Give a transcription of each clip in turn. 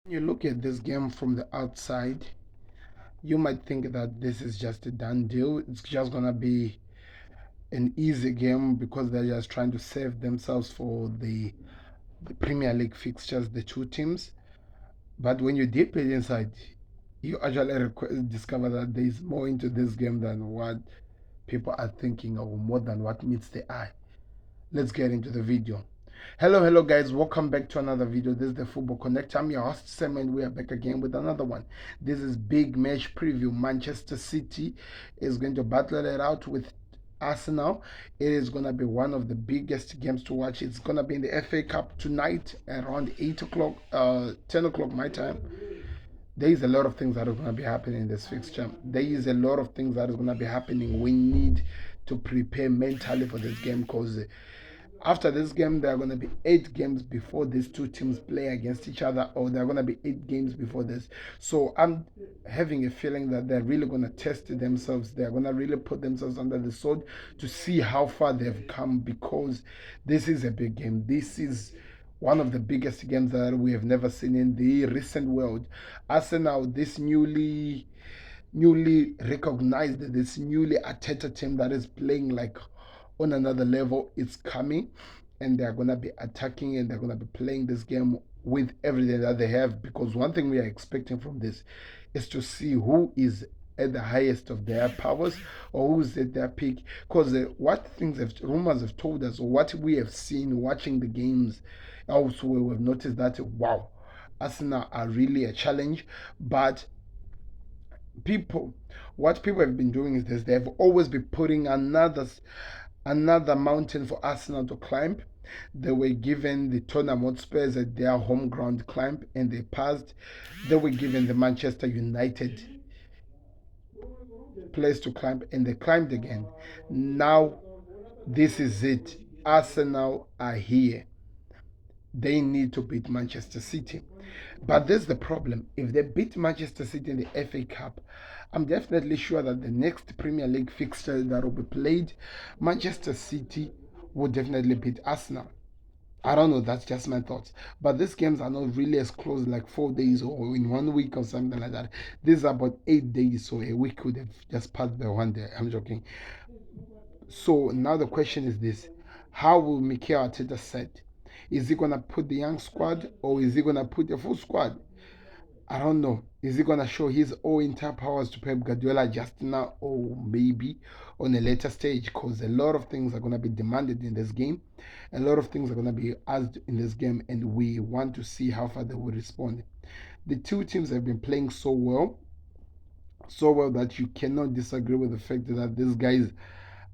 You look at this game from the outside, you might think that this is just a done deal. It's just gonna be an easy game because they're just trying to save themselves for the Premier League fixtures, the two teams. But when you deep it inside, you actually discover that there's more into this game than what people are thinking, or more than what meets the eye. Let's get into the video. Hello guys, welcome back to another video. This is the Football Connect. I'm your host Sam, and we are back again with another one. This is big match preview. Manchester City is going to battle it out with Arsenal. It is going to be one of the biggest games to watch. It's going to be in the FA Cup tonight around 8 o'clock, 10 o'clock my time. There is a lot of things that are going to be happening in this fixture. There is a lot of things that are going to be happening. We need to prepare mentally for this game because after this game, there are going to be 8 games before these two teams play against each other, or there are going to be 8 games before this. So I'm having a feeling that they're really going to test themselves. They're going to really put themselves under the sword to see how far they've come, because this is a big game. This is one of the biggest games that we have never seen in the recent world. Arsenal, this newly recognized, this newly Arteta team that is playing like on another level, it's coming, and they're gonna be attacking, and they're gonna be playing this game with everything that they have. Because one thing we are expecting from this is to see who is at the highest of their powers, or who's at their peak. Because what rumors have told us, or what we have seen watching the games elsewhere, we've noticed that wow, Arsenal are really a challenge. But people what people have been doing is this: they've always been putting another mountain for Arsenal to climb. They were given the Tottenham Hotspurs at their home ground climb, and they passed. They were given the Manchester United place to climb, and they climbed again. Now this is it. Arsenal are here. They need to beat Manchester City. But there's the problem. If they beat Manchester City in the FA Cup, I'm definitely sure that the next Premier League fixture that will be played, Manchester City will definitely beat Arsenal. I don't know, that's just my thoughts. But these games are not really as close, like 4 days or in one week or something like that. These are about 8 days, so a week could have just passed by one day. I'm joking. So now the question is this: how will Mikel Arteta set? Is he gonna put the young squad, or is he gonna put a full squad? I don't know. Is he gonna show his own entire powers to Pep Guardiola just now, or maybe on a later stage? Because a lot of things are gonna be demanded in this game, a lot of things are gonna be asked in this game, and we want to see how far they will respond. The two teams have been playing so well that you cannot disagree with the fact that these guys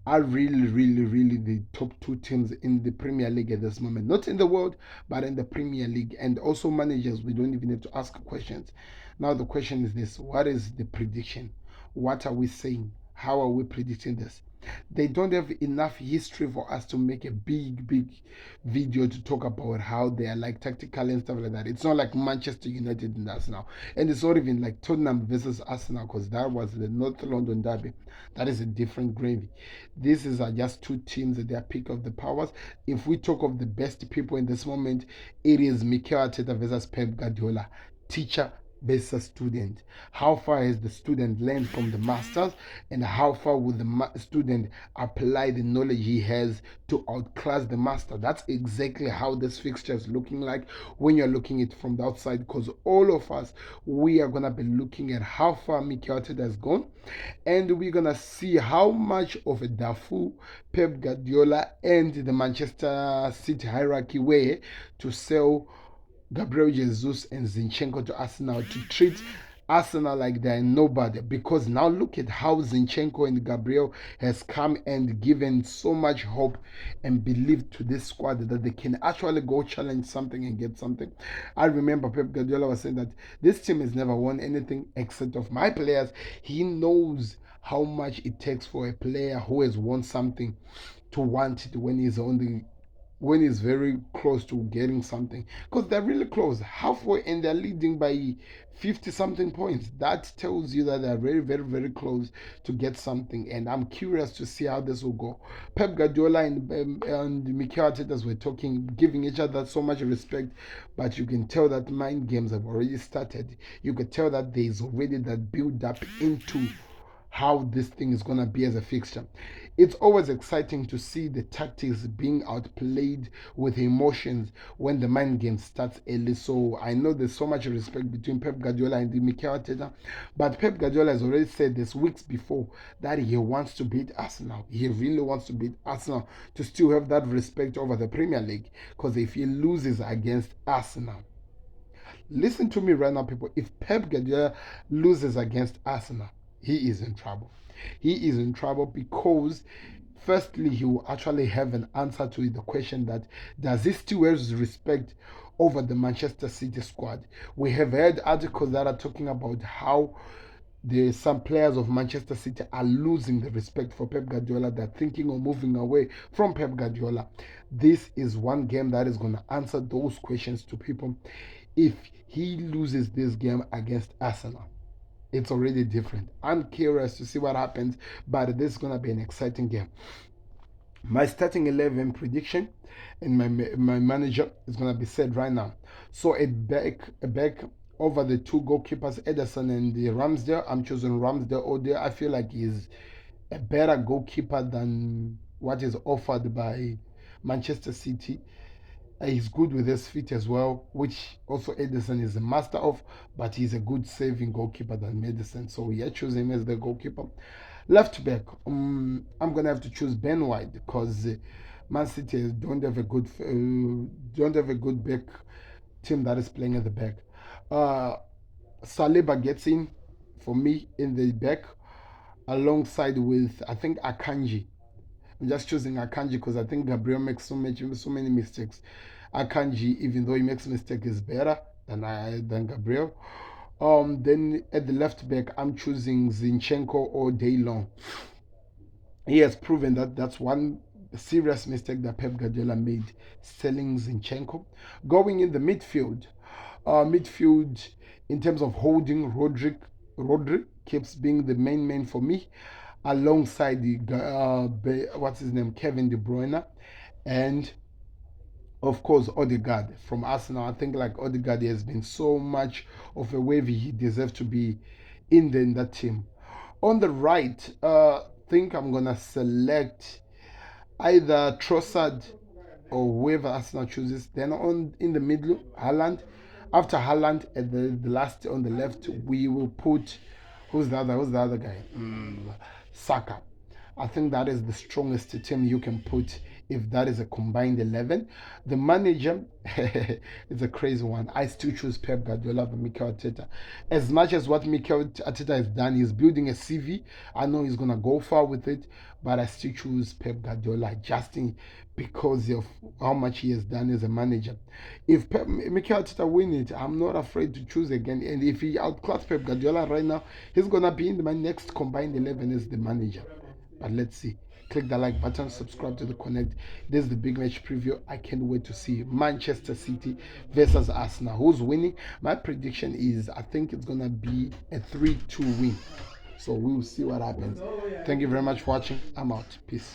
are really the top two teams in the Premier League at this moment. Not in the world, but in the Premier League. And also managers, we don't even have to ask questions. Now the question is this: what is the prediction? What are we saying? How are we predicting this? They don't have enough history for us to make a big video to talk about how they are like tactical and stuff like that. It's not like Manchester United and Arsenal, and it's not even like Tottenham versus Arsenal, because that was the North London derby. That is a different gravy. These are just two teams at their peak of the powers. If we talk of the best people in this moment, it is Mikel Arteta versus Pep Guardiola. Teacher versus student. How far has the student learned from the masters, and how far will the student apply the knowledge he has to outclass the master? That's exactly how this fixture is looking like when you're looking at it from the outside, because all of us, we are going to be looking at how far Mikel Arteta has gone, and we're going to see how much of a dafu Pep Guardiola and the Manchester City hierarchy were to sell Gabriel Jesus and Zinchenko to Arsenal, to treat Arsenal like they're nobody. Because now look at how Zinchenko and Gabriel has come and given so much hope and belief to this squad that they can actually go challenge something and get something. I remember Pep Guardiola was saying that this team has never won anything except of my players. He knows how much it takes for a player who has won something to want it when he's on the when he's very close to getting something, because they're really close, halfway, and they're leading by 50 something points. That tells you that they're very, very, very close to get something, and I'm curious to see how this will go. Pep Guardiola and Mikel Arteta were talking, giving each other so much respect, but you can tell that mind games have already started. You can tell that there's already that build up into how this thing is going to be as a fixture. It's always exciting to see the tactics being outplayed with emotions when the mind game starts early. So I know there's so much respect between Pep Guardiola and Mikel Arteta, but Pep Guardiola has already said this weeks before that he wants to beat Arsenal. He really wants to beat Arsenal to still have that respect over the Premier League, because if he loses against Arsenal, listen to me right now, people. If Pep Guardiola loses against Arsenal, he is in trouble. He is in trouble because, firstly, he will actually have an answer to the question that does he still have respect over the Manchester City squad? We have heard articles that are talking about how some players of Manchester City are losing the respect for Pep Guardiola. They're thinking of moving away from Pep Guardiola. This is one game that is going to answer those questions to people. If he loses this game against Arsenal, it's already different. I'm curious to see what happens, but this is going to be an exciting game. My starting 11 prediction and my manager is going to be said right now. So a back over the two goalkeepers, Ederson and Ramsdale. I'm choosing Ramsdale all day. I feel like he's a better goalkeeper than what is offered by Manchester City. He's good with his feet as well, which also Edison is a master of, but he's a good saving goalkeeper than Madison. So yeah, choose him as the goalkeeper. Left back, I'm gonna have to choose Ben White because Man City don't have a good back team that is playing at the back. Uh, Saliba gets in for me in the back alongside with I think Akanji. I'm just choosing Akanji because I think Gabriel makes so many mistakes. Akanji, even though he makes mistakes, is better than Gabriel. Then at the left back, I'm choosing Zinchenko all day long. He has proven that that's one serious mistake that Pep Guardiola made, selling Zinchenko. Going in the midfield in terms of holding, Rodri keeps being the main man for me, alongside what's his name, Kevin De Bruyne, and of course Odegaard from Arsenal. I think like Odegaard has been so much of a wave, he deserves to be in that team. On the right, think I'm gonna select either Trossard or whoever Arsenal chooses. Then in the middle, Haaland. After Haaland, at the last on the left, we will put who's the other guy? Saka. I think that is the strongest team you can put if that is a combined 11. The manager is a crazy one. I still choose Pep Guardiola over Mikel Arteta. As much as what Mikel Arteta has done, he's building a CV. I know he's going to go far with it, but I still choose Pep Guardiola just because of how much he has done as a manager. If Mikel Arteta win it, I'm not afraid to choose again. And if he outclass Pep Guardiola right now, he's going to be in my next combined 11 as the manager. But let's see. Click the like button, subscribe to the Connect. This is the big match preview. I can't wait to see Manchester City versus Arsenal. Who's winning? My prediction is I think it's going to be a 3-2 win. So we will see what happens. Thank you very much for watching. I'm out. Peace.